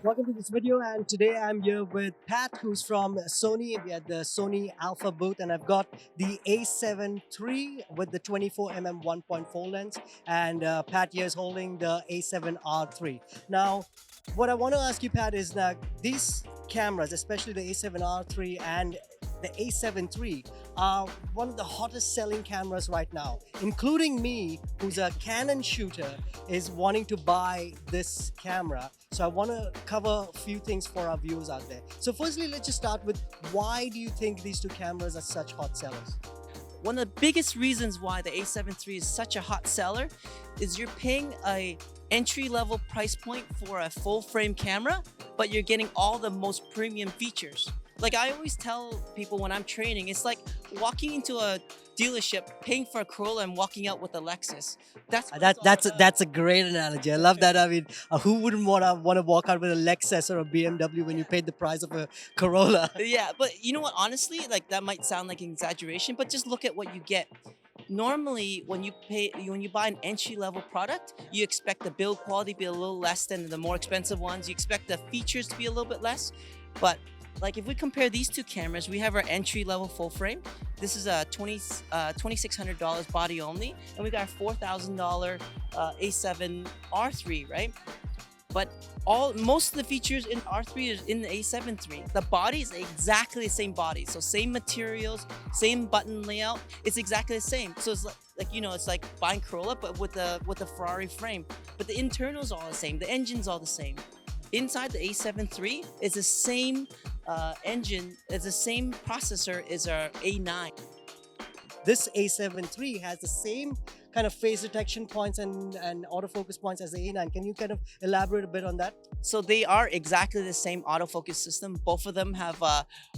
Welcome to this video, and today I'm here with Pat, who's from Sony. We're at the Sony Alpha booth, and I've got the A7 III with the 24mm 1.4 lens, and Pat here is holding the A7R III. Now, what I want to ask you, Pat, is that these cameras, especially the A7R III and the A7 III, are one of the hottest selling cameras right now, including me, who's a Canon shooter, is wanting to buy this camera. So I want to cover a few things for our viewers out there. So firstly, let's just start with, why do you think these two cameras are such hot sellers? One of the biggest reasons why the A7 III is such a hot seller is you're paying a entry-level price point for a full-frame camera, but you're getting all the most premium features. Like I always tell people when I'm training, it's like walking into a dealership, paying for a Corolla and walking out with a Lexus. That's a great analogy. I love that. I mean, who wouldn't want to walk out with a Lexus or a BMW when you paid the price of a Corolla? Yeah, but you know what? Honestly, like that might sound like an exaggeration, but just look at what you get. Normally, when you buy an entry-level product, you expect the build quality to be a little less than the more expensive ones. You expect the features to be a little bit less, but like if we compare these two cameras, we have our entry-level full frame. This is a $2,600 body only, and we got a $4,000 A7R III, right? But most of the features in R3 is in the A7 III. The body is exactly the same body, so same materials, same button layout. It's exactly the same. So it's like you know, it's like buying Corolla, but with a Ferrari frame. But the internals are all the same. The engine's all the same. Inside the A7 III is the same engine, is the same processor as our A9. This A7 III has the same kind of phase detection points and autofocus points as the A9. Can you kind of elaborate a bit on that? So they are exactly the same autofocus system. Both of them have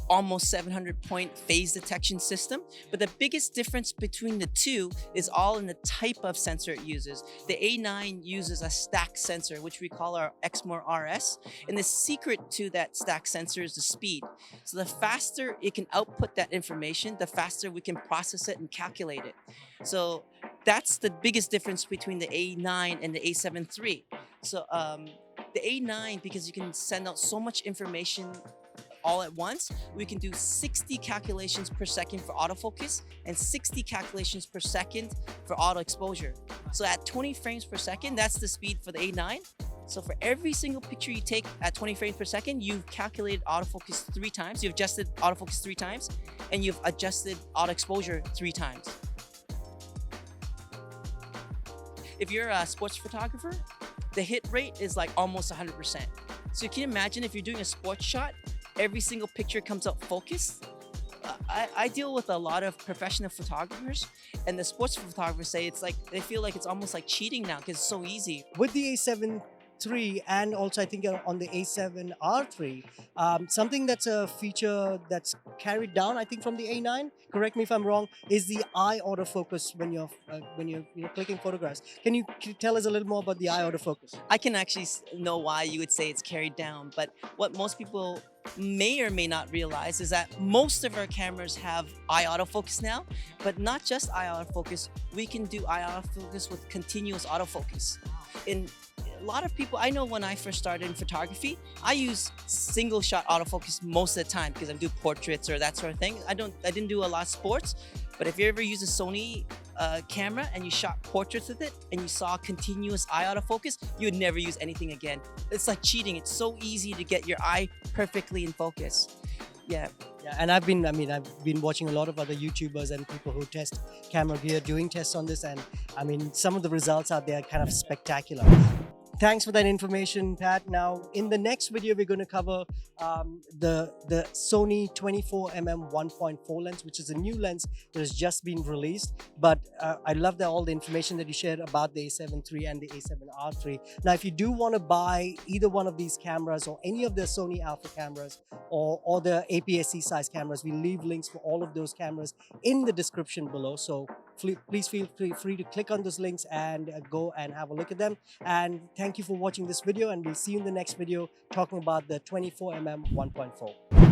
almost 700-point phase detection system. But the biggest difference between the two is all in the type of sensor it uses. The A9 uses a stack sensor, which we call our Exmor RS. And the secret to that stack sensor is the speed. So the faster it can output that information, the faster we can process it and calculate it. So that's the biggest difference between the A9 and the A7 III. So the A9, because you can send out so much information all at once, we can do 60 calculations per second for autofocus and 60 calculations per second for auto exposure. So at 20 frames per second, that's the speed for the A9. So for every single picture you take at 20 frames per second, you've calculated autofocus 3 times, you've adjusted autofocus 3 times, and you've adjusted auto exposure 3 times. If you're a sports photographer, the hit rate is like almost 100%. So you can imagine if you're doing a sports shot, every single picture comes out focused. I deal with a lot of professional photographers, and the sports photographers say it's like, they feel like it's almost like cheating now because it's so easy. With the A7 III and also I think on the A7R III, something that's a feature that's carried down, I think, from the A9, correct me if I'm wrong, is the eye autofocus when you're clicking photographs. Can you tell us a little more about the eye autofocus? I can actually know why you would say it's carried down, but what most people may or may not realize is that most of our cameras have eye autofocus now, but not just eye autofocus. We can do eye autofocus with continuous autofocus. In a lot of people, I know when I first started in photography, I use single shot autofocus most of the time because I do portraits or that sort of thing. I didn't do a lot of sports, but if you ever use a Sony camera and you shot portraits with it and you saw continuous eye autofocus, you would never use anything again. It's like cheating. It's so easy to get your eye perfectly in focus. Yeah. Yeah, and I've been watching a lot of other YouTubers and people who test camera gear doing tests on this, and I mean, some of the results out there are kind of spectacular. Thanks for that information, Pat. Now, in the next video, we're going to cover the Sony 24mm 1.4 lens, which is a new lens that has just been released. But I love all the information that you shared about the A7 III and the A7R III. Now, if you do want to buy either one of these cameras or any of the Sony Alpha cameras or the APS-C size cameras, we leave links for all of those cameras in the description below. So please feel free to click on those links and go and have a look at them. And thank you for watching this video, and we'll see you in the next video talking about the 24mm 1.4.